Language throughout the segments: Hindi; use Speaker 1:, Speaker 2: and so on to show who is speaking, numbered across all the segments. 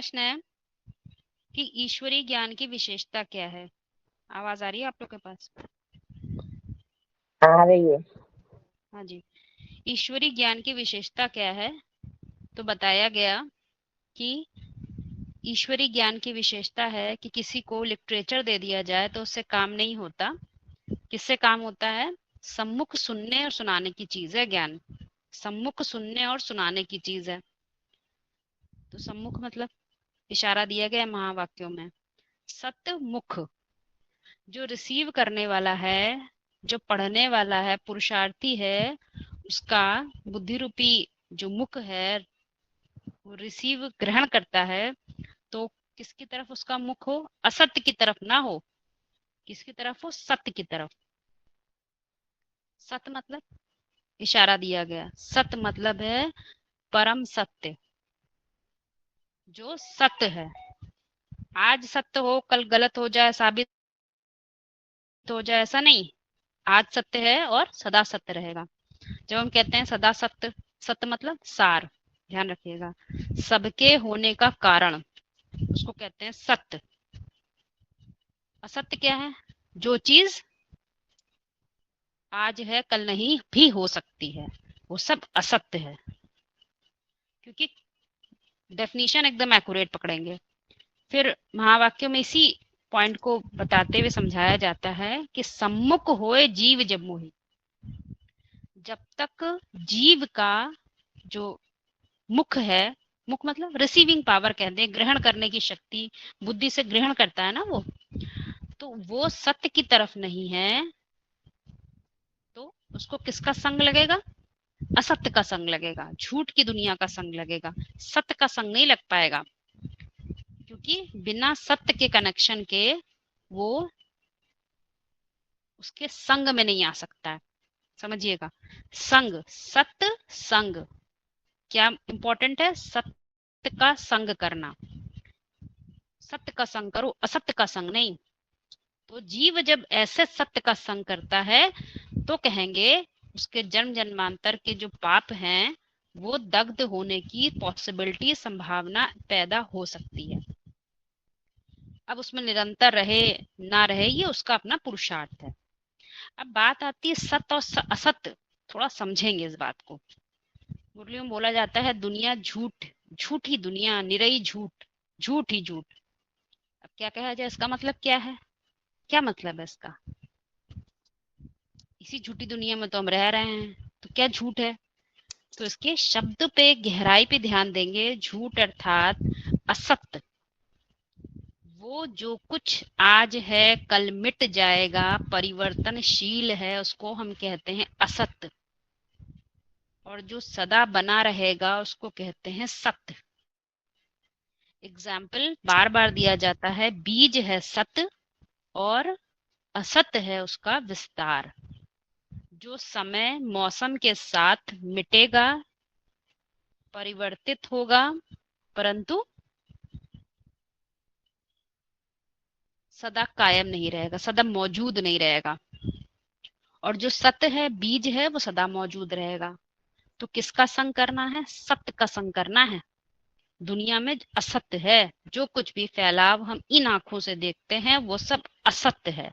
Speaker 1: प्रश्न है कि ईश्वरीय ज्ञान की विशेषता क्या है। आवाज आ रही है आप लोग के पास?
Speaker 2: आ रही है।
Speaker 1: हाँ जी। ईश्वरीय ज्ञान की विशेषता क्या है? तो बताया गया कि ईश्वरीय ज्ञान की विशेषता है कि किसी को लिटरेचर दे दिया जाए तो उससे काम नहीं होता। किससे काम होता है? सम्मुख सुनने और सुनाने की चीज है ज्ञान। सम्मुख सुनने और सुनाने की चीज है। तो सम्मुख मतलब इशारा दिया गया है महावाक्यों में। सतमुख, जो रिसीव करने वाला है, जो पढ़ने वाला है, पुरुषार्थी है, उसका बुद्धि रूपी जो मुख है वो रिसीव ग्रहण करता है। तो किसकी तरफ उसका मुख हो? असत्य की तरफ ना हो। किसकी तरफ हो? सत्य की तरफ। सत्य मतलब इशारा दिया गया, सत्य मतलब है परम सत्य, जो सत्य है। आज सत्य हो कल गलत हो जाए, साबित हो जाए, ऐसा नहीं। आज सत्य है और सदा सत्य रहेगा। जब हम कहते हैं सदा सत्य, सत्य मतलब सार, ध्यान रखिएगा, सबके होने का कारण, उसको कहते हैं सत्य। असत्य क्या है? जो चीज आज है कल नहीं भी हो सकती है, वो सब असत्य है। क्योंकि डेफिनेशन एकदम एक्यूरेट पकड़ेंगे। फिर महावाक्य में इसी पॉइंट को बताते हुए समझाया जाता है कि सम्मुख होए जीव जब मोहि। जब तक जीव का जो मुख है, मुख मतलब रिसीविंग पावर कहते हैं, ग्रहण करने की शक्ति, बुद्धि से ग्रहण करता है ना वो, तो वो सत्य की तरफ नहीं है, तो उसको किसका संग लगेगा? असत्य का संग लगेगा, झूठ की दुनिया का संग लगेगा, सत्य का संग नहीं लग पाएगा। क्योंकि बिना सत्य के कनेक्शन के वो उसके संग में नहीं आ सकता है। समझिएगा, संग, सत्य संग, क्या इंपॉर्टेंट है? सत्य का संग करना। सत्य का संग करो, असत्य का संग नहीं। तो जीव जब ऐसे सत्य का संग करता है तो कहेंगे उसके जन्म जन्मांतर के जो पाप हैं वो दग्ध होने की पॉसिबिलिटी, संभावना पैदा हो सकती है। अब उसमें निरंतर रहे ना रहे ये उसका अपना पुरुषार्थ है। अब बात आती है सत्य और असत्य, थोड़ा समझेंगे इस बात को। मुरली में बोला जाता है दुनिया झूठ, झूठी दुनिया, निरई झूठ, झूठ ही झूठ। अब क्या कहा जाए, इसका मतलब क्या है? क्या मतलब है इसका? इसी झूठी दुनिया में तो हम रह रहे हैं, तो क्या झूठ है? तो इसके शब्द पे गहराई पे ध्यान देंगे। झूठ अर्थात असत्य, वो जो कुछ आज है कल मिट जाएगा, परिवर्तनशील है, उसको हम कहते हैं असत्य। और जो सदा बना रहेगा उसको कहते हैं सत्य। एग्जाम्पल बार बार दिया जाता है, बीज है सत्य और असत्य है उसका विस्तार। जो समय मौसम के साथ मिटेगा, परिवर्तित होगा, परंतु सदा कायम नहीं रहेगा, सदा मौजूद नहीं रहेगा। और जो सत्य है, बीज है, वो सदा मौजूद रहेगा। तो किसका संग करना है? सत्य का संग करना है। दुनिया में असत्य है, जो कुछ भी फैलाव हम इन आंखों से देखते हैं वो सब असत्य है।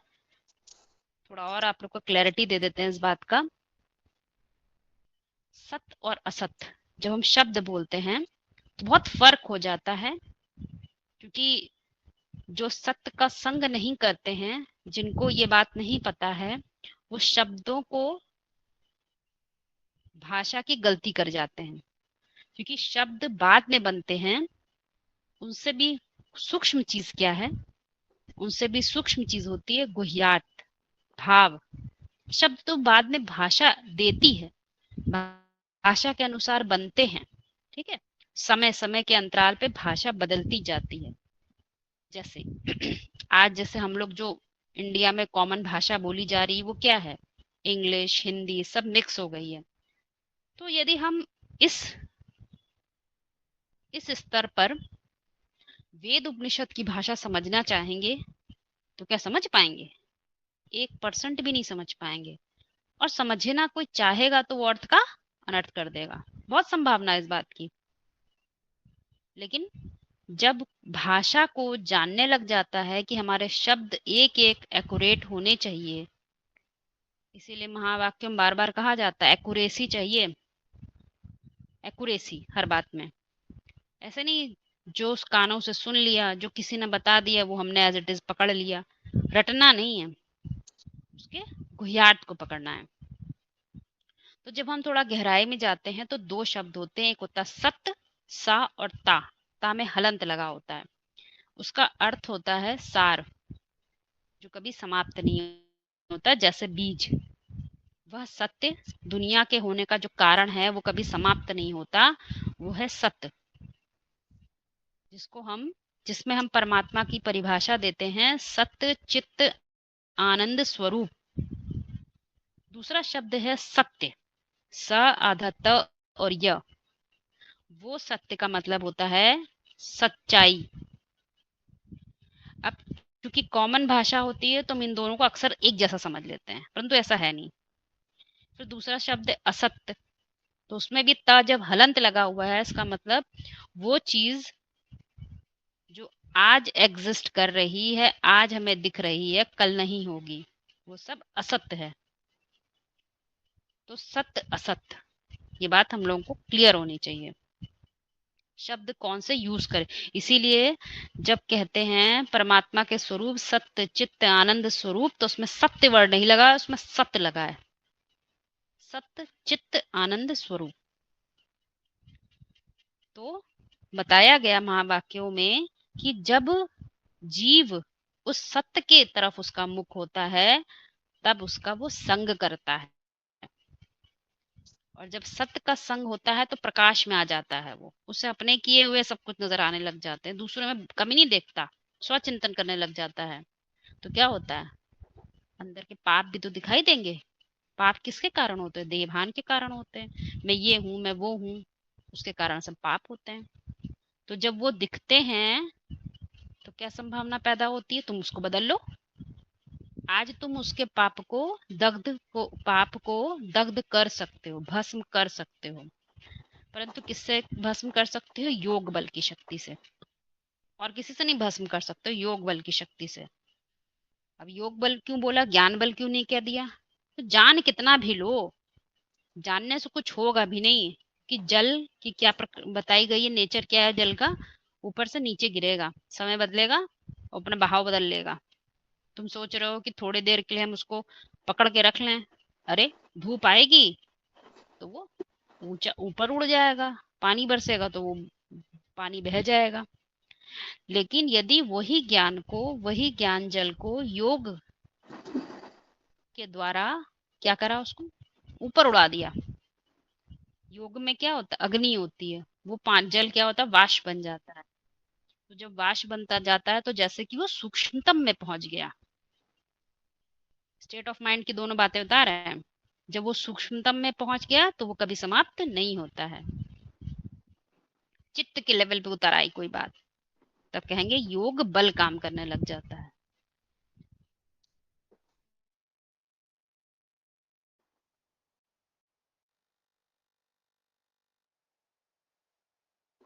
Speaker 1: थोड़ा और आप लोग को क्लैरिटी दे देते हैं इस बात का। सत्य और असत्य जब हम शब्द बोलते हैं तो बहुत फर्क हो जाता है। क्योंकि जो सत्य का संग नहीं करते हैं, जिनको ये बात नहीं पता है, वो शब्दों को भाषा की गलती कर जाते हैं। क्योंकि शब्द बाद में बनते हैं, उनसे भी सूक्ष्म चीज क्या है? उनसे भी सूक्ष्म चीज होती है गुह्यात, भाव। शब्द तो बाद में भाषा देती है, भाषा के अनुसार बनते हैं। ठीक है, समय समय के अंतराल पे भाषा बदलती जाती है। जैसे आज जैसे हम लोग जो इंडिया में कॉमन भाषा बोली जा रही है वो क्या है? इंग्लिश, हिंदी सब मिक्स हो गई है। तो यदि हम इस इस स्तर पर वेद उपनिषद की भाषा समझना चाहेंगे तो क्या समझ पाएंगे? 1% भी नहीं समझ पाएंगे। और समझना कोई चाहेगा तो वो अर्थ का अनर्थ कर देगा। बहुत संभावना है इस बात की। लेकिन जब भाषा को जानने लग जाता है कि हमारे शब्द एक एक एक्यूरेट होने चाहिए, इसीलिए महावाक्य में बार बार कहा जाता है एक्यूरेसी चाहिए, एक्यूरेसी हर बात में। ऐसे नहीं जो उस कानों से सुन लिया, जो किसी ने बता दिया वो हमने एज इट इज पकड़ लिया, रटना नहीं है, उसके गुह्यार्थ को पकड़ना है। तो जब हम थोड़ा गहराई में जाते हैं तो दो शब्द होते हैं, एक होता है सत, सा और ता में हलंत लगा होता है। उसका अर्थ होता है सार, जो कभी समाप्त नहीं होता, जैसे बीज। वह सत्य दुनिया के होने का जो कारण है वो कभी समाप्त नहीं होता, वो है सत्य, जिसमें हम परमात्मा की परिभाषा देते हैं सत्य चित्त आनंद स्वरूप। दूसरा शब्द है सत्य, स आधा त और य। वो सत्य का मतलब होता है सच्चाई। अब क्योंकि कॉमन भाषा होती है तो हम इन दोनों को अक्सर एक जैसा समझ लेते हैं, परंतु ऐसा है नहीं। फिर दूसरा शब्द है असत्य, तो उसमें भी त जब हलंत लगा हुआ है, इसका मतलब वो चीज जो आज एग्जिस्ट कर रही है, आज हमें दिख रही है, कल नहीं होगी, वो सब असत्य है। तो सत्य असत्य, ये बात हम लोगों को क्लियर होनी चाहिए। शब्द कौन से यूज करें, इसीलिए जब कहते हैं परमात्मा के स्वरूप सत्य चित्त आनंद स्वरूप, तो उसमें सत्य वर्ड नहीं लगा, उसमें सत्य लगा है, सत्य चित्त आनंद स्वरूप। तो बताया गया महावाक्यों में कि जब जीव उस सत्य के तरफ उसका मुख होता है, तब उसका वो संग करता है, और जब सत्य का संग होता है तो प्रकाश में आ जाता है, वो उसे अपने किए हुए सब कुछ नजर आने लग जाते हैं, दूसरों में कमी नहीं देखता, स्वचिंतन करने लग जाता है। तो क्या होता है, अंदर के पाप भी तो दिखाई देंगे। पाप किसके कारण होते हैं, देहभान के कारण होते हैं, मैं ये हूं मैं वो हूं, उसके कारण सब पाप होते हैं। तो जब वो दिखते हैं तो क्या संभावना पैदा होती है, तुम उसको बदल लो। आज तुम उसके पाप को दग्ध कर सकते हो, भस्म कर सकते हो, परंतु किससे भस्म कर सकते हो, योग बल की शक्ति से, और किसी से नहीं भस्म कर सकते हो, योग बल की शक्ति से। अब योग बल क्यों बोला, ज्ञान बल क्यों नहीं कह दिया? तो जान कितना भी लो, जानने से कुछ होगा भी नहीं। कि जल की क्या बताई गई है, नेचर क्या है जल का, ऊपर से नीचे गिरेगा, समय बदलेगा और अपना बहाव बदल लेगा। तुम सोच रहे हो कि थोड़ी देर के लिए हम उसको पकड़ के रख लें, अरे धूप आएगी तो वो ऊंचा ऊपर उड़ जाएगा, पानी बरसेगा तो वो पानी बह जाएगा। लेकिन यदि वही ज्ञान जल को योग के द्वारा क्या करा, उसको ऊपर उड़ा दिया। योग में क्या होता है, अग्नि होती है, वो पांच जल क्या होता है, वाष्प बन जाता है। तो जब वाष्प बनता जाता है तो जैसे कि वो सूक्ष्मतम में पहुंच गया। स्टेट ऑफ माइंड की दोनों बातें बता रहे हैं। जब वो सूक्ष्मतम में पहुंच गया तो वो कभी समाप्त नहीं होता है। चित्त के लेवल पे उतर आई कोई बात, तब कहेंगे योग बल काम करने लग जाता है।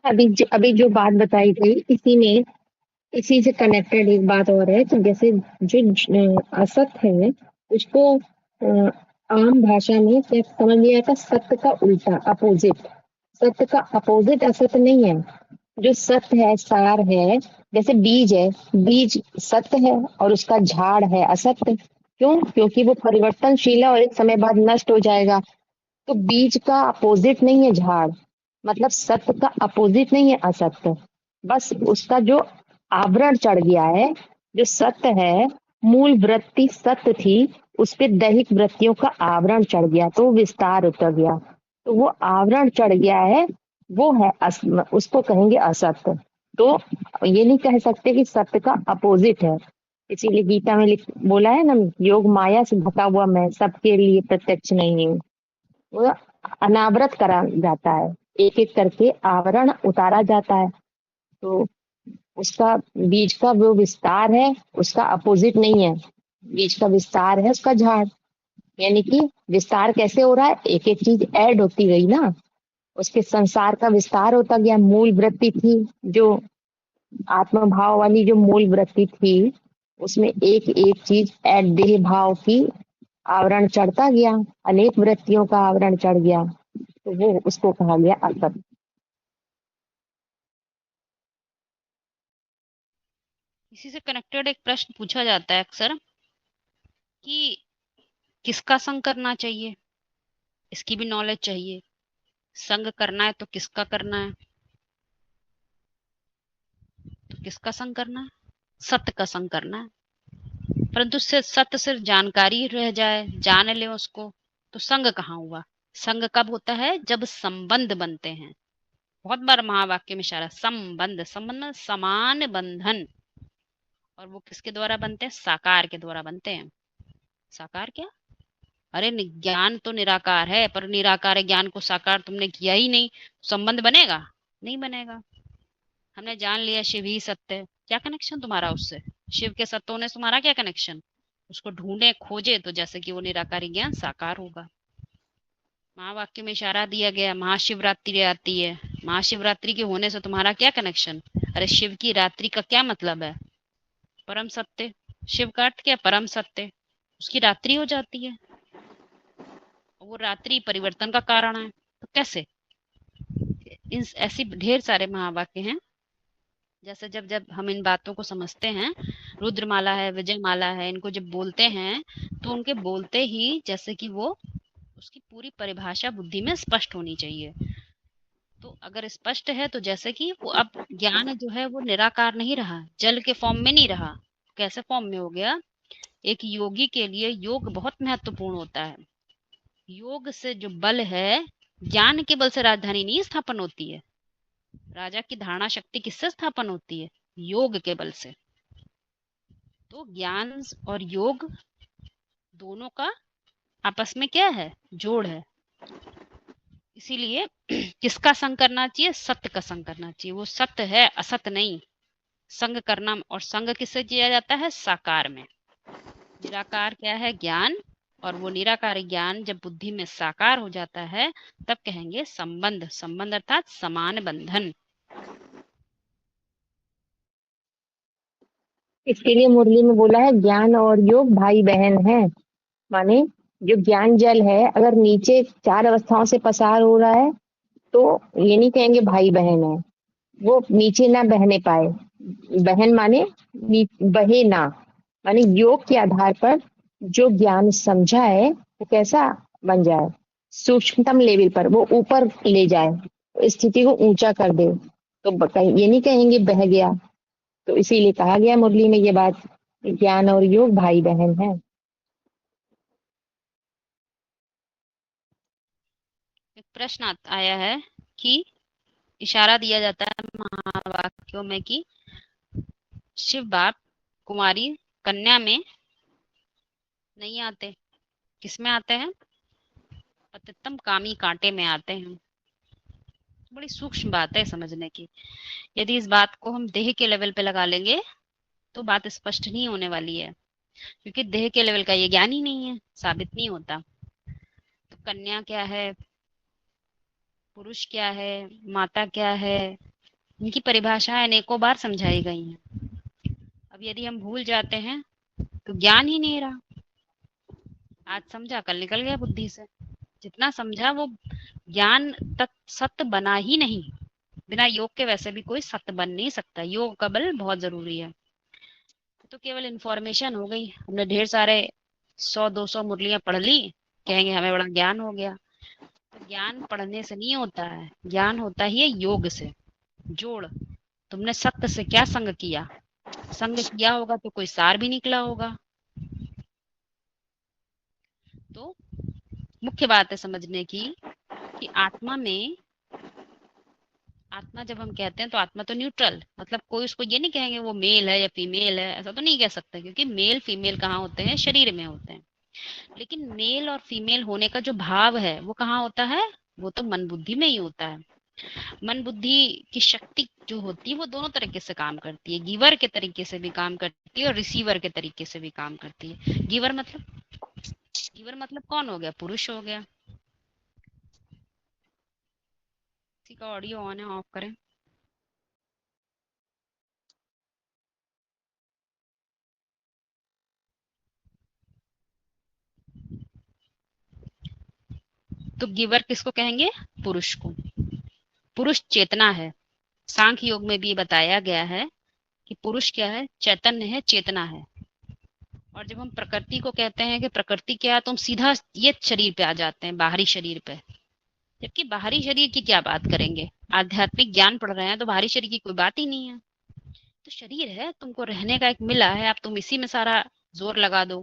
Speaker 2: अभी जो बात बताई गई इसी में, इसी से कनेक्टेड एक बात और है कि जैसे जो असत है उसको आम भाषा में क्या समझ लिया जाता, सत्य का उल्टा अपोजिट। सत्य का अपोजिट असत नहीं है। जो सत्य है सार है, जैसे बीज है, बीज सत्य है और उसका झाड़ है असत्य। क्यों? क्योंकि वो परिवर्तनशील है और एक समय बाद नष्ट हो जाएगा। तो बीज का अपोजिट नहीं है झाड़, मतलब सत्य का अपोजिट नहीं है असत्य। बस उसका जो आवरण चढ़ गया है, जो सत्य है, मूल वृत्ति सत्य थी, उस पे दैहिक वृत्तियों का आवरण चढ़ गया तो विस्तार उतर गया। तो वो आवरण चढ़ गया है, वो है उसको कहेंगे असत्य। तो ये नहीं कह सकते कि सत्य का अपोजिट है। इसीलिए गीता में बोला है ना, योग माया से ढका हुआ मैं सबके लिए प्रत्यक्ष नहीं हूँ। वो अनावृत करा जाता है, एक एक करके आवरण उतारा जाता है। तो उसका बीज का वो विस्तार है, उसका अपोजिट नहीं है। बीज का विस्तार है उसका झाड़। यानी कि विस्तार कैसे हो रहा है, एक एक चीज ऐड होती गई ना, उसके संसार का विस्तार होता गया। मूल वृत्ति थी जो आत्मभाव वाली जो मूल वृत्ति थी, उसमें एक एक चीज देह भाव की आवरण चढ़ता गया, अनेक वृत्तियों का आवरण चढ़ गया, तो वो उसको कहा गया असत।
Speaker 1: इसी से कनेक्टेड एक प्रश्न पूछा जाता है अक्सर कि किसका संग करना चाहिए, इसकी भी नॉलेज चाहिए। संग करना है तो किसका करना है, तो किसका संग करना है, सत्य का संग करना है। परंतु से सत्य सिर्फ जानकारी रह जाए, जान ले उसको, तो संग कहाँ हुआ। संग कब होता है, जब संबंध बनते हैं। बहुत बार महावाक्य में इशारा, संबंध, संबंध में समान बंधन, और वो किसके द्वारा बनते हैं, साकार के द्वारा बनते हैं। साकार क्या, अरे ज्ञान तो निराकार है, पर निराकार ज्ञान को साकार तुमने किया ही नहीं, संबंध बनेगा, नहीं बनेगा। हमने जान लिया शिव ही सत्य है, क्या कनेक्शन तुम्हारा उससे, शिव के सत्य होने से तुम्हारा क्या कनेक्शन। उसको ढूंढे खोजे तो जैसे कि वो निराकारी ज्ञान साकार होगा। महावाक्य में इशारा दिया गया, महाशिवरात्रि आती है, महाशिवरात्रि के होने से तुम्हारा क्या कनेक्शन। अरे शिव की रात्रि का क्या मतलब है, परम सत्य। शिव का अर्थ क्या, परम सत्य, उसकी रात्रि हो जाती है, वो रात्रि परिवर्तन का कारण है। तो कैसे, इन ऐसी ढेर सारे महावाक्य हैं। जैसे जब जब हम इन बातों को समझते हैं, रुद्रमाला है, विजय माला है, इनको जब बोलते हैं तो उनके बोलते ही जैसे कि वो उसकी पूरी परिभाषा बुद्धि में स्पष्ट होनी चाहिए। तो अगर स्पष्ट है तो जैसे कि वो अब ज्ञान जो है वो निराकार नहीं रहा, जल के फॉर्म में नहीं रहा, कैसे फॉर्म में हो गया। एक योगी के लिए योग बहुत महत्वपूर्ण होता है। योग से जो बल है, ज्ञान के बल से राजधानी नहीं स्थापन होती है। राजा की धारणा शक्ति किससे स्थापन होती है, योग के बल से। तो ज्ञान और योग दोनों का आपस में क्या है, जोड़ है। इसीलिए किसका संग करना चाहिए, सत्य का संग करना चाहिए, वो सत्य है असत्य नहीं। संग करना, और संग किससे किया जाता है, साकार में। निराकार क्या है, ज्ञान, और वो निराकार ज्ञान जब बुद्धि में साकार हो जाता है तब कहेंगे संबंध, संबंध अर्थात समान बंधन।
Speaker 2: इसके लिए मुरली में बोला है ज्ञान और योग भाई बहन है। माने जो ज्ञान जल है, अगर नीचे चार अवस्थाओं से पसार हो रहा है तो ये नहीं कहेंगे भाई बहन है, वो नीचे ना बहने पाए। बहन माने बहे ना, माने योग के आधार पर जो ज्ञान समझा है वो कैसा बन जाए, सूक्ष्मतम लेवल पर वो ऊपर ले जाए, स्थिति को ऊंचा कर दे। तो ये नहीं कहेंगे बह गया। तो इसीलिए कहा गया मुरली में ये बात, ज्ञान और योग भाई बहन है।
Speaker 1: एक प्रश्न आया है कि इशारा दिया जाता है महावाक्यों में कि शिव बाप कुमारी कन्या में नहीं आते, किसमें आते हैं, पतितम कामी कांटे में आते हैं। बड़ी सूक्ष्म बात है समझने की। यदि इस बात को हम देह के लेवल पे लगा लेंगे तो बात स्पष्ट नहीं होने वाली है, क्योंकि देह के लेवल का ये ज्ञान ही नहीं है, साबित नहीं होता। तो कन्या क्या है, पुरुष क्या है, माता क्या है, इनकी परिभाषाएं अनेकों बार समझाई गई हैं। अब यदि हम भूल जाते हैं तो ज्ञान ही नहीं रहा। आज समझा कल निकल गया बुद्धि से, जितना समझा वो ज्ञान तत् सत्य बना ही नहीं। बिना योग के वैसे भी कोई सत्य बन नहीं सकता, योग का बल बहुत जरूरी है। तो केवल इंफॉर्मेशन हो गई, हमने ढेर सारे 100-200 मुरलियां पढ़ ली, कहेंगे हमें बड़ा ज्ञान हो गया। तो ज्ञान पढ़ने से नहीं होता है, ज्ञान होता ही है योग से। जोड़, तुमने सत्य से क्या संग किया, संग किया होगा तो कोई सार भी निकला होगा। तो मुख्य बात है समझने की कि आत्मा में, आत्मा जब हम कहते हैं तो आत्मा तो न्यूट्रल, मतलब कोई उसको ये नहीं कहेंगे वो मेल है या फीमेल है, ऐसा तो नहीं कह सकते, क्योंकि मेल फीमेल कहाँ होते हैं, शरीर में होते हैं। लेकिन मेल और फीमेल होने का जो भाव है वो कहाँ होता है, वो तो मन बुद्धि में ही होता है। मन बुद्धि की शक्ति जो होती है वो दोनों तरीके से काम करती है, गिवर के तरीके से भी काम करती है और रिसीवर के तरीके से भी काम करती है। गिवर मतलब कौन हो गया, पुरुष हो गया। किसी का ऑडियो ऑन है, ऑफ करें। तो गिवर किसको कहेंगे? पुरुष को। पुरुष चेतना है। सांख्य योग में भी बताया गया है कि पुरुष क्या है? चैतन्य है, चेतना है। और जब हम प्रकृति को कहते हैं कि प्रकृति क्या है, तो हम सीधा ये शरीर पे आ जाते हैं, बाहरी शरीर पे। जबकि बाहरी शरीर की क्या बात करेंगे? आध्यात्मिक ज्ञान पढ़ रहे हैं तो बाहरी शरीर की कोई बात ही नहीं है। तो शरीर है, तुमको रहने का एक मिला है, अब तुम इसी में सारा जोर लगा दो,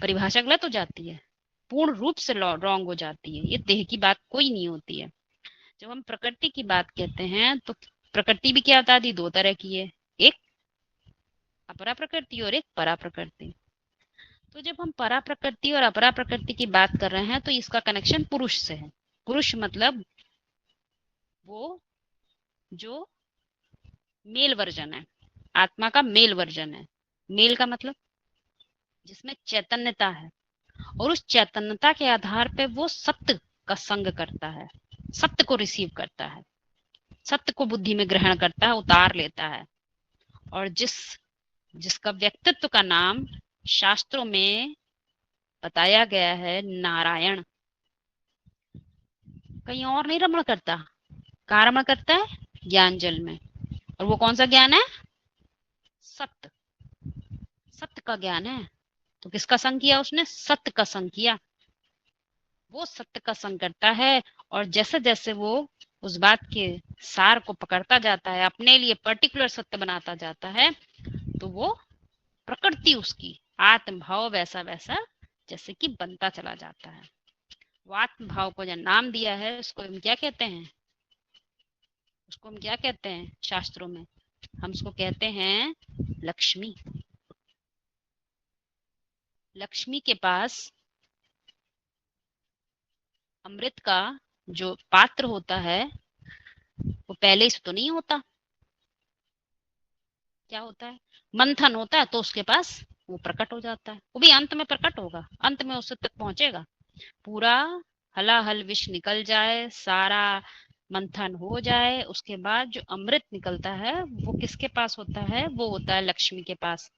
Speaker 1: परिभाषा गलत हो जाती है, पूर्ण रूप से रॉन्ग हो जाती है। ये देह की बात कोई नहीं होती है। जब हम प्रकृति की बात कहते हैं तो प्रकृति भी क्या बता दी? दो तरह की है, एक अपरा प्रकृति और एक परा प्रकृति। तो जब हम परा प्रकृति और अपरा प्रकृति की बात कर रहे हैं तो इसका कनेक्शन पुरुष से है। पुरुष मतलब वो जो मेल वर्जन है, आत्मा का मेल वर्जन है। मेल का मतलब जिसमें चैतन्यता है, और उस चैतन्यता के आधार पे वो सत्य का संग करता है, सत्य को रिसीव करता है, सत्य को बुद्धि में ग्रहण करता है, उतार लेता है। और जिसका व्यक्तित्व का नाम शास्त्रों में बताया गया है नारायण, कहीं और नहीं रमण करता। कहाँ रमण करता है? ज्ञान जल में। और वो कौन सा ज्ञान है? सत्य। सत्य का ज्ञान है। तो किसका संग किया उसने? सत्य का संग किया। वो सत्य का संग करता है, और जैसे जैसे वो उस बात के सार को पकड़ता जाता है, अपने लिए पर्टिकुलर सत्य बनाता जाता है, तो वो प्रकृति उसकी आत्म भाव वैसा वैसा जैसे कि बनता चला जाता है। वो आत्म भाव को जो नाम दिया है उसको हम क्या कहते हैं? उसको हम क्या कहते हैं शास्त्रों में? हम उसको कहते हैं लक्ष्मी। लक्ष्मी के पास अमृत का जो पात्र होता है वो पहले से तो नहीं होता। क्या होता है? मंथन होता है तो उसके पास वो प्रकट हो जाता है। वो भी अंत में प्रकट होगा, अंत में उससे तक पहुंचेगा। पूरा हलाहल विष निकल जाए, सारा मंथन हो जाए, उसके बाद जो अमृत निकलता है वो किसके पास होता है? वो होता है लक्ष्मी के पास।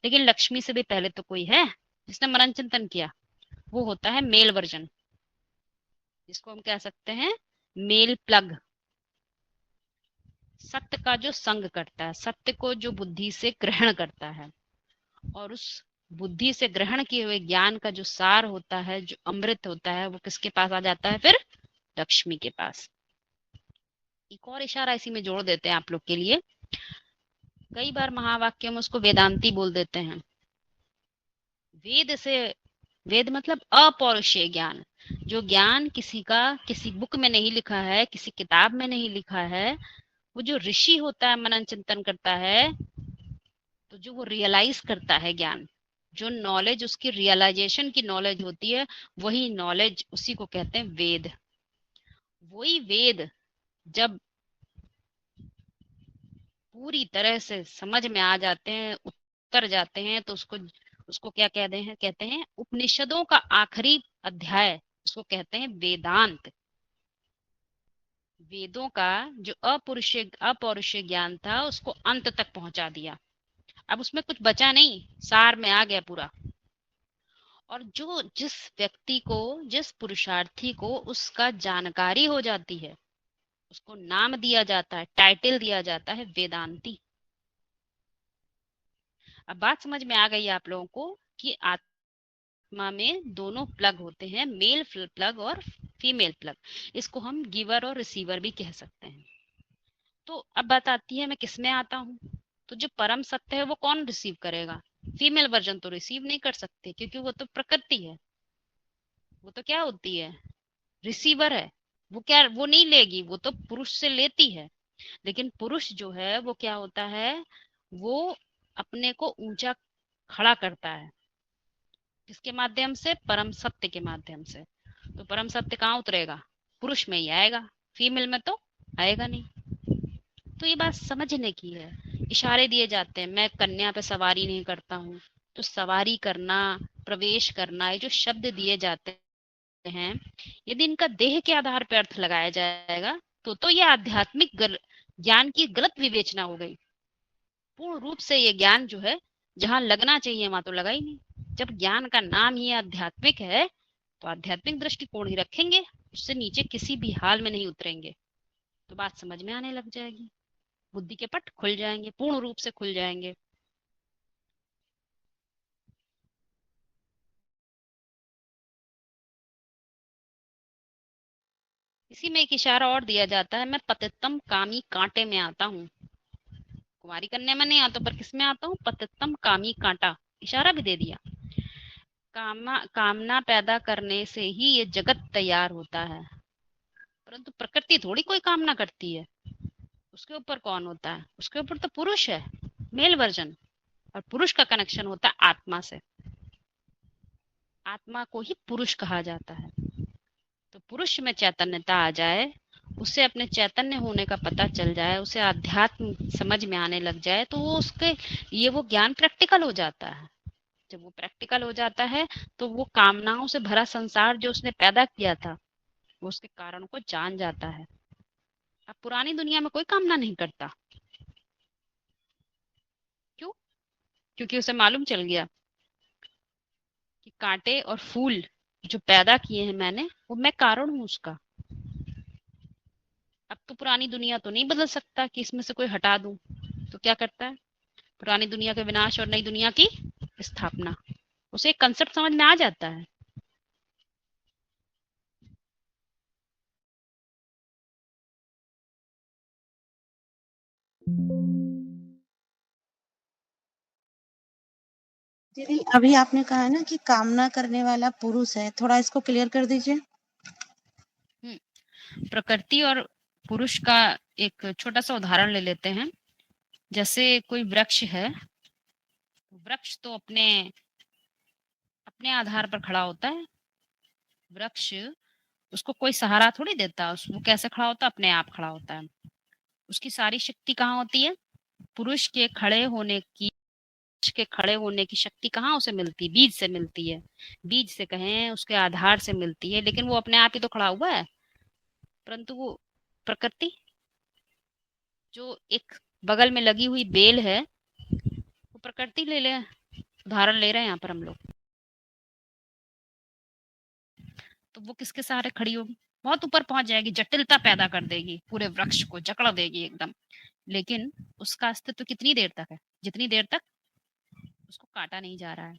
Speaker 1: लेकिन लक्ष्मी से भी पहले तो कोई है जिसने मनन चिंतन किया, वो होता है मेल वर्जन, जिसको हम कह सकते हैं मेल प्लग। सत्य का जो संग करता है, सत्य को जो बुद्धि से ग्रहण करता है, और उस बुद्धि से ग्रहण किए हुए ज्ञान का जो सार होता है, जो अमृत होता है, वो किसके पास आ जाता है फिर? लक्ष्मी के पास। एक और इशारा इसी में जोड़ देते हैं आप लोग के लिए। कई बार महावाक्य में उसको वेदांती बोल देते हैं। वेद से, वेद मतलब अपौरुषेय ज्ञान। जो ज्ञान किसी का किसी बुक में नहीं लिखा है, किसी किताब में नहीं लिखा है, वो जो ऋषि होता है मनन चिंतन करता है, तो जो वो रियलाइज करता है ज्ञान, जो नॉलेज उसकी रियलाइजेशन की नॉलेज होती है, वही नॉलेज, उसी को कहते हैं वेद। वही वेद जब पूरी तरह से समझ में आ जाते हैं, उतर जाते हैं, तो उसको उसको क्या कहते हैं उपनिषदों का आखिरी अध्याय, उसको कहते हैं वेदांत। वेदों का जो अपौरुषेय ज्ञान था उसको अंत तक पहुंचा दिया। अब उसमें कुछ बचा नहीं, सार में आ गया पूरा। और जो जिस व्यक्ति को, जिस पुरुषार्थी को उसका जानकारी हो जाती है, उसको नाम दिया जाता है, टाइटल दिया जाता है वेदांती। अब बात समझ में आ गई आप लोगों को कि आत्मा में दोनों प्लग होते हैं, मेल प्लग और फीमेल प्लग। इसको हम गिवर और रिसीवर भी कह सकते हैं। तो अब बात आती है मैं किस में आता हूँ? तो जो परम सत्य है वो कौन रिसीव करेगा? फीमेल वर्जन तो रिसीव नहीं कर सकते, क्योंकि वो तो प्रकृति है। वो तो क्या होती है? रिसीवर है। वो क्या, वो नहीं लेगी, वो तो पुरुष से लेती है। लेकिन पुरुष जो है वो क्या होता है? वो अपने को ऊंचा खड़ा करता है। किसके माध्यम से? परम सत्य के माध्यम से। तो परम सत्य कहाँ उतरेगा? पुरुष में ही आएगा, फीमेल में तो आएगा नहीं। तो ये बात समझने की है। इशारे दिए जाते हैं, मैं कन्या पे सवारी नहीं करता हूँ, तो सवारी करना, प्रवेश करना, ये जो शब्द दिए जाते हैं, यदि इनका देह के आधार पर अर्थ लगाया जाएगा तो ये आध्यात्मिक ज्ञान की गलत विवेचना हो गई। पूर्ण रूप से ये ज्ञान जो है जहां लगना चाहिए वहां तो लगा ही नहीं। जब ज्ञान का नाम ही आध्यात्मिक है तो आध्यात्मिक दृष्टिकोण ही रखेंगे। उससे नीचे किसी भी हाल में नहीं उतरेंगे। तो बात समझ में आने लग जाएगी, बुद्धि के पट खुल जाएंगे, पूर्ण रूप से खुल जाएंगे। इसी में एक इशारा और दिया जाता है, मैं पतितम कामी कांटे में आता हूँ। कुमारी कन्या में नहीं आता, पर किस में आता हूँ? पतितम कामी कांटा। इशारा भी दे दिया। कामना पैदा करने से ही ये जगत तैयार होता है, परंतु प्रकृति थोड़ी कोई कामना करती है। उसके ऊपर कौन होता है? उसके ऊपर तो पुरुष है, मेल वर्जन। और पुरुष का कनेक्शन होता है आत्मा से। आत्मा को ही पुरुष कहा जाता है। तो पुरुष में चैतन्यता आ जाए, उसे अपने चैतन्य होने का पता चल जाए, उसे अध्यात्म समझ में आने लग जाए, तो वो उसके ये वो ज्ञान प्रैक्टिकल हो जाता है। जब वो प्रैक्टिकल हो जाता है तो वो कामनाओं से भरा संसार जो उसने पैदा किया था, वो उसके कारण को जान जाता है। अब पुरानी दुनिया में कोई कामना नहीं करता। क्यों? क्योंकि उसे मालूम चल गया कि कांटे और फूल जो पैदा किए हैं मैंने, वो मैं कारण हूं उसका। अब तो पुरानी दुनिया तो नहीं बदल सकता कि इसमें से कोई हटा दूं। तो क्या करता है? पुरानी दुनिया के विनाश और नई दुनिया की स्थापना। उसे एक कंसेप्ट समझ में आ जाता है।
Speaker 3: दीदी अभी आपने कहा है ना कि कामना करने वाला पुरुष है, थोड़ा इसको क्लियर कर दीजिए।
Speaker 1: प्रकृति और पुरुष का एक छोटा सा उदाहरण ले लेते हैं। जैसे कोई वृक्ष है, वृक्ष तो अपने अपने आधार पर खड़ा होता है। वृक्ष, उसको कोई सहारा थोड़ी देता, वो कैसे खड़ा होता है? अपने आप खड़ा होता है। उसकी सारी शक्ति कहाँ होती है? पुरुष के खड़े होने की शक्ति कहाँ उसे मिलती है? बीज से मिलती है। बीज से कहें, उसके आधार से मिलती है, लेकिन वो अपने आप ही तो खड़ा हुआ है। परंतु वो प्रकृति जो एक बगल में लगी हुई बेल है, वो प्रकृति ले ले, उदाहरण ले रहे हैं यहाँ पर हम लोग। तो वो किसके सहारे खड़ी होगी? बहुत ऊपर पहुंच जाएगी, जटिलता पैदा कर देगी, पूरे वृक्ष को जकड़ देगी एकदम। लेकिन उसका अस्तित्व कितनी देर तक है? जितनी देर तक उसको काटा नहीं जा रहा है।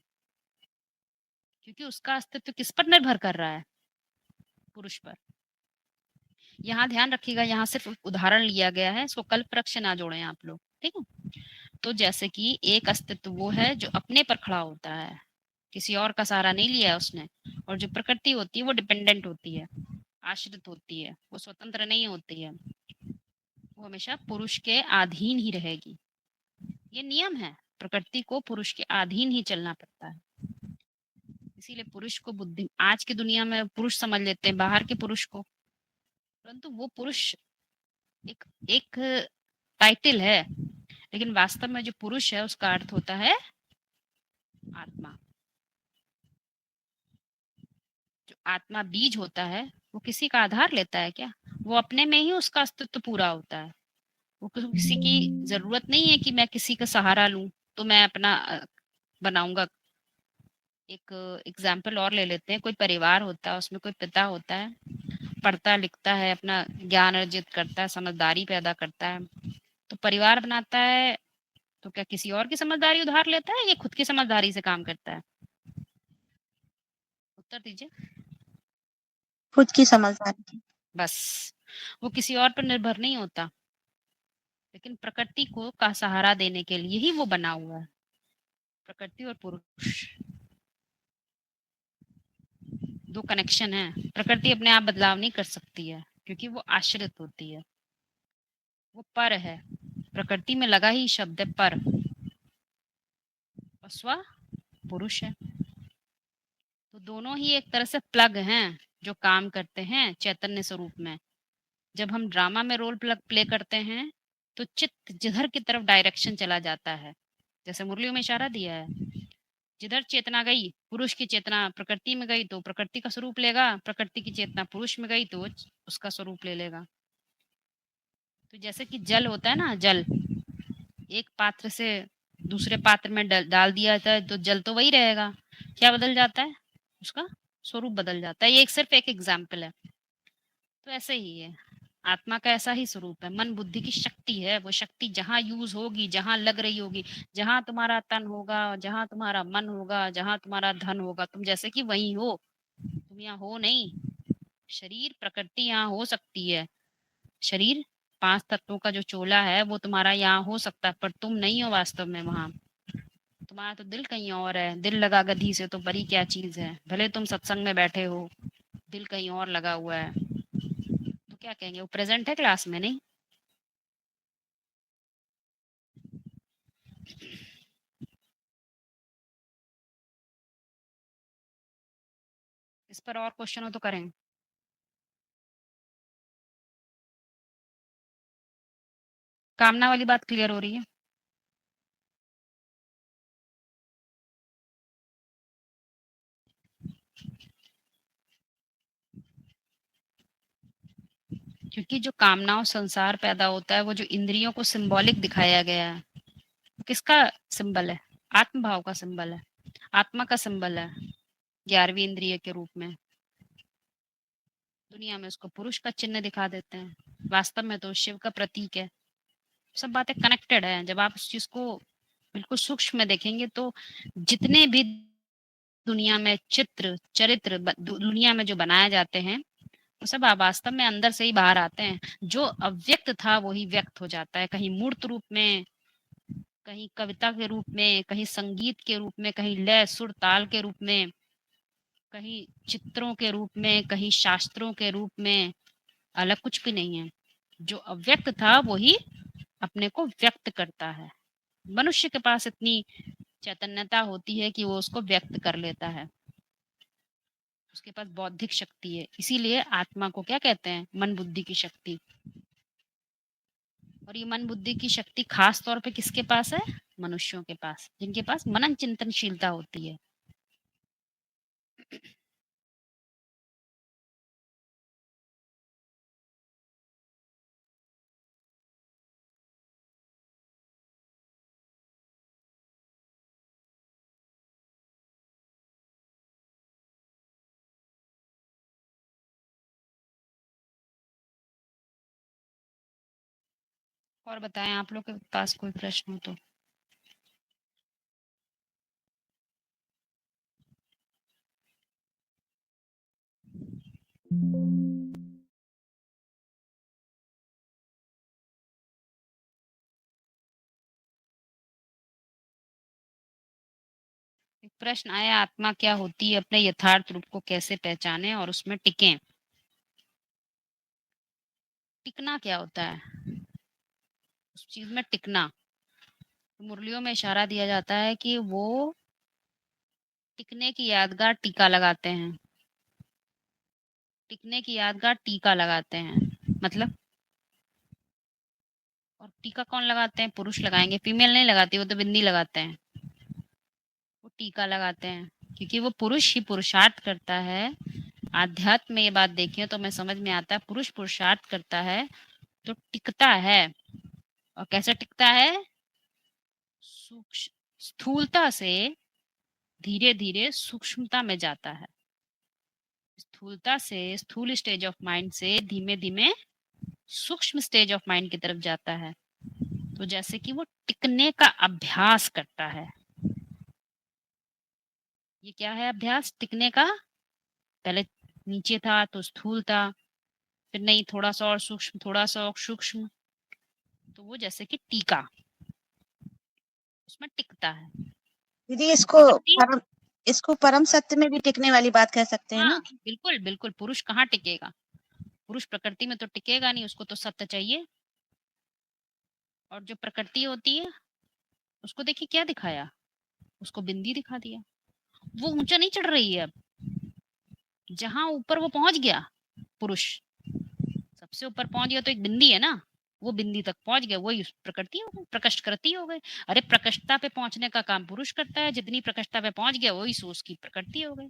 Speaker 1: क्योंकि उसका अस्तित्व किस पर निर्भर कर रहा है? पुरुष पर। यहाँ ध्यान रखिएगा, यहाँ सिर्फ उदाहरण लिया गया है, इसको कल्प वृक्ष ना जोड़ें आप लोग, ठीक है? तो जैसे कि एक अस्तित्व वो है जो अपने पर खड़ा होता है, किसी और का सहारा नहीं लिया है उसने। और जो प्रकृति होती है वो डिपेंडेंट होती है, आश्रित होती है, वो स्वतंत्र नहीं होती है। वो हमेशा पुरुष के अधीन ही रहेगी। ये नियम है, प्रकृति को पुरुष के अधीन ही चलना पड़ता है। इसीलिए पुरुष को बुद्धि, आज की दुनिया में पुरुष समझ लेते हैं बाहर के पुरुष को, परंतु वो पुरुष एक एक टाइटल है, लेकिन वास्तव में जो पुरुष है उसका अर्थ होता है आत्मा। जो आत्मा बीज होता है वो किसी का आधार लेता है क्या? वो अपने में ही उसका अस्तित्व पूरा होता है। वो किसी की जरूरत नहीं है कि मैं किसी का सहारा लूं तो मैं अपना बनाऊंगा। एक एग्जाम्पल और ले लेते हैं। कोई परिवार होता है, उसमें कोई पिता होता है, पढ़ता लिखता है, अपना ज्ञान अर्जित करता है, समझदारी पैदा करता है, तो परिवार बनाता है। तो क्या किसी और की समझदारी उधार लेता है या खुद की समझदारी से काम करता है? उत्तर दीजिए।
Speaker 3: खुद की समझदारी।
Speaker 1: बस, वो किसी और पर निर्भर नहीं होता, लेकिन प्रकृति को का सहारा देने के लिए ही वो बना हुआ है। प्रकृति और पुरुष दो कनेक्शन है। प्रकृति अपने आप बदलाव नहीं कर सकती है क्योंकि वो आश्रित होती है, वो पर है। प्रकृति में लगा ही शब्द है पर, और स्व पुरुष है। तो दोनों ही एक तरह से प्लग हैं जो काम करते हैं चैतन्य स्वरूप में। जब हम ड्रामा में रोल प्ले करते हैं तो चित्त जिधर की तरफ डायरेक्शन चला जाता है, जैसे मुरलियों में इशारा दिया है, जिधर चेतना गई, पुरुष की चेतना प्रकृति में गई तो प्रकृति का स्वरूप लेगा, प्रकृति की चेतना पुरुष में गई तो उसका स्वरूप ले लेगा। तो जैसे कि जल होता है ना, जल एक पात्र से दूसरे पात्र में डाल दिया जाता है तो जल तो वही रहेगा, क्या बदल जाता है? उसका स्वरूप बदल जाता है। ये एक सिर्फ एक एग्जाम्पल है। तो ऐसे ही है, आत्मा का ऐसा ही स्वरूप है, मन बुद्धि की शक्ति है। वो शक्ति जहाँ यूज होगी, जहाँ लग रही होगी, जहाँ तुम्हारा तन होगा, जहाँ तुम्हारा मन होगा, जहाँ तुम्हारा धन होगा, तुम जैसे कि वही हो, तुम यहाँ हो नहीं। शरीर प्रकृति यहाँ हो सकती है, शरीर 5 तत्वों का जो चोला है वो तुम्हारा यहाँ हो सकता है, पर तुम नहीं हो वास्तव में वहां। तुम्हारा तो दिल कहीं और है, दिल लगा गधी से तो बड़ी क्या चीज है। भले तुम सत्संग में बैठे हो, दिल कहीं और लगा हुआ है, तो क्या कहेंगे, वो प्रेजेंट है क्लास में नहीं। इस पर और क्वेश्चन हो तो करें। कामना वाली बात क्लियर हो रही है। क्योंकि जो कामनाओं संसार पैदा होता है, वो जो इंद्रियों को सिंबॉलिक दिखाया गया है, किसका सिंबल है? आत्म भाव का सिंबल है, आत्मा का सिंबल है, 11वीं इंद्रिय के रूप में। दुनिया में उसको पुरुष का चिन्ह दिखा देते हैं, वास्तव में तो शिव का प्रतीक है। सब बातें कनेक्टेड है। जब आप उस चीज को बिल्कुल सूक्ष्म में देखेंगे तो जितने भी दुनिया में चित्र चरित्र दुनिया में जो बनाए जाते हैं, वो सब वास्तव में अंदर से ही बाहर आते हैं। जो अव्यक्त था वही व्यक्त हो जाता है, कहीं मूर्त रूप में, कहीं कविता के रूप में, कहीं संगीत के रूप में, कहीं लय सुर ताल के रूप में, कहीं चित्रों के रूप में, कहीं शास्त्रों के रूप में। अलग कुछ भी नहीं है। जो अव्यक्त था वही अपने को व्यक्त करता है। मनुष्य के पास इतनी चैतन्यता होती है कि वो उसको व्यक्त कर लेता है, उसके पास बौद्धिक शक्ति है। इसीलिए आत्मा को क्या कहते हैं? मन बुद्धि की शक्ति। और ये मन बुद्धि की शक्ति खास तौर पे किसके पास है? मनुष्यों के पास, जिनके पास मनन चिंतनशीलता होती है। और बताएं, आप लोग के पास कोई प्रश्न हो तो। एक प्रश्न आया, आत्मा क्या होती है, अपने यथार्थ रूप को कैसे पहचाने और उसमें टिकें। टिकना क्या होता है? उस चीज में टिकना, मुरलियों में इशारा दिया जाता है कि वो टिकने की यादगार टीका लगाते हैं। टिकने की यादगार टीका लगाते हैं मतलब, और टीका कौन लगाते हैं? पुरुष लगाएंगे, फीमेल नहीं लगाती, वो तो बिंदी लगाते हैं। वो टीका लगाते हैं क्योंकि वो पुरुष ही पुरुषार्थ करता है। आध्यात्म में ये बात देखें तो मैं समझ में आता है, पुरुष पुरुषार्थ करता है तो टिकता है। और कैसे टिकता है? सूक्ष्म स्थूलता से धीरे धीरे सूक्ष्मता में जाता है। स्थूलता से, स्थूल स्टेज ऑफ माइंड से धीमे धीमे सूक्ष्म स्टेज ऑफ माइंड की तरफ जाता है। तो जैसे कि वो टिकने का अभ्यास करता है। ये क्या है अभ्यास? टिकने का। पहले नीचे था तो स्थूल था, फिर नहीं, थोड़ा सा और सूक्ष्म, थोड़ा सा और सूक्ष्म, तो वो जैसे कि टीका, उसमें टिकता है।
Speaker 3: दीदी
Speaker 1: प्रकृति,
Speaker 3: इसको परम सत्य में भी टिकने वाली बात कह सकते हैं
Speaker 1: हाँ
Speaker 3: ना?
Speaker 1: बिल्कुल बिल्कुल। पुरुष कहाँ टिकेगा? पुरुष प्रकृति में तो टिकेगा नहीं, उसको तो सत्य चाहिए। और जो प्रकृति होती है उसको देखिए क्या दिखाया, उसको बिंदी दिखा दिया। वो ऊंचा नहीं चढ़ रही है अब, जहां ऊपर वो पहुंच गया पुरुष, सबसे ऊपर पहुंच गया तो एक बिंदी है ना, वो बिंदी तक पहुंच गया, वही प्रकृति हो गई, प्रकट करती हो गई। अरे प्रकटता पे पहुंचने का काम पुरुष करता है, जितनी प्रकटता पे पहुंच गया वही सो उसकी प्रकृति हो गई।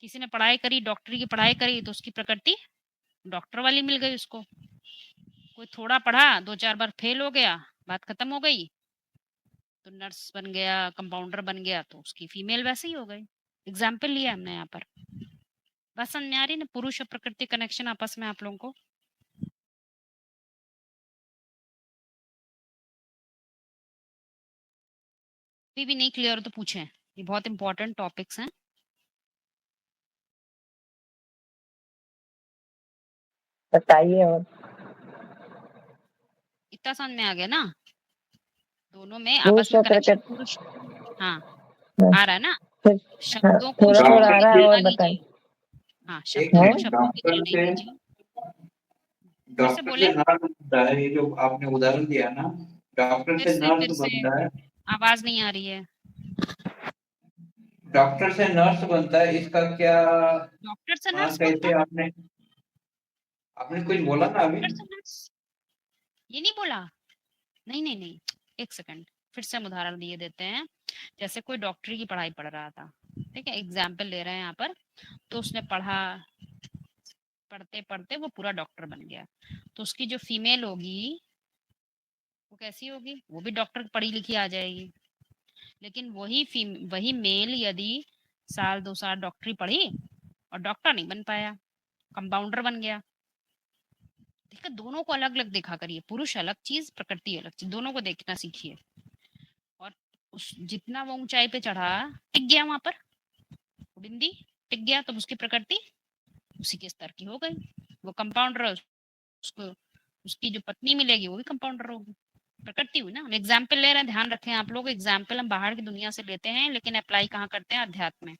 Speaker 1: किसी ने पढ़ाई करी, डॉक्टरी की पढ़ाई करी, तो उसकी प्रकृति डॉक्टर वाली मिल गई उसको। कोई थोड़ा पढ़ा, 2-4 बार फेल हो गया, बात खत्म हो गई, तो नर्स बन गया, कंपाउंडर बन गया, तो उसकी फीमेल वैसे ही हो गई। एग्जाम्पल लिया हमने यहाँ पर। बात समझ में आ रही है ना, पुरुष और प्रकृति कनेक्शन आपस में आप लोगों को। भी नहीं क्लियर हो तो पूछें, ये बहुत इंपॉर्टेंट टॉपिक्स हैं।
Speaker 2: बताइए और।
Speaker 1: इतना समझ में आ गया ना, दोनों में
Speaker 2: पुरुष
Speaker 1: आपस में
Speaker 2: और
Speaker 1: कनेक्शन
Speaker 2: प्रकृति।
Speaker 1: पुरुष, हाँ
Speaker 2: हाँ,
Speaker 1: आ रहा है ना,
Speaker 2: फिर
Speaker 1: शब्दों को
Speaker 2: थोड़ा
Speaker 1: शब्दों
Speaker 2: थोड़ा आ
Speaker 1: की
Speaker 2: रहा है,
Speaker 1: तुलना
Speaker 2: और बताइए।
Speaker 1: कीजिए। हाँ
Speaker 4: एक
Speaker 1: शब्दों को
Speaker 2: हैं?
Speaker 1: शब्दों की
Speaker 4: डॉक्टर
Speaker 1: तुलना
Speaker 4: से
Speaker 1: कीजिए। फिर से
Speaker 4: डॉक्टर
Speaker 1: बोले,
Speaker 4: से नर्स बनता है, ये जो आपने उदाहरण दिया ना, डॉक्टर
Speaker 1: फिर
Speaker 4: से
Speaker 1: से
Speaker 4: नर्स बनता है,
Speaker 1: आवाज नहीं आ रही है।
Speaker 4: डॉक्टर से नर्स बनता है, इसका क्या
Speaker 1: डॉक्टर से
Speaker 4: वहाँ
Speaker 1: नर्स बनता
Speaker 4: कैसे
Speaker 1: है,
Speaker 4: आपने आपने कुछ बोला ना अभी?
Speaker 1: डॉक्टर से नर्स ये नहीं बोला, नहीं नहीं नहीं, एक सेकंड, फिर से हम उदाहरण दिए देते हैं। जैसे कोई डॉक्टरी की पढ़ाई पढ़ रहा था, ठीक है, एग्जाम्पल ले रहे हैं यहाँ पर, तो उसने पढ़ा, पढ़ते पढ़ते वो पूरा डॉक्टर बन गया, तो उसकी जो फीमेल होगी वो कैसी होगी, वो भी डॉक्टर पढ़ी लिखी आ जाएगी। लेकिन वही मेल यदि साल 2 साल डॉक्टरी पढ़ी और डॉक्टर नहीं बन पाया, कंपाउंडर बन गया। ठीक है, दोनों को अलग अलग देखा करिए, पुरुष अलग चीज, प्रकृति अलग चीज, दोनों को देखना सीखिए। और उस जितना वो ऊंचाई पे चढ़ा, टिक गया वहां पर, बिंदी टिक गया, तो उसकी प्रकृति उसी के स्तर की हो गई, वो कंपाउंडर, उसको उसकी जो पत्नी मिलेगी वो भी कंपाउंडर होगी, प्रकृति हुई ना। हम एग्जाम्पल ले रहे हैं, ध्यान रखें आप लोग, एग्जाम्पल हम बाहर की दुनिया से लेते हैं लेकिन अप्लाई कहाँ करते हैं, अध्यात्म में।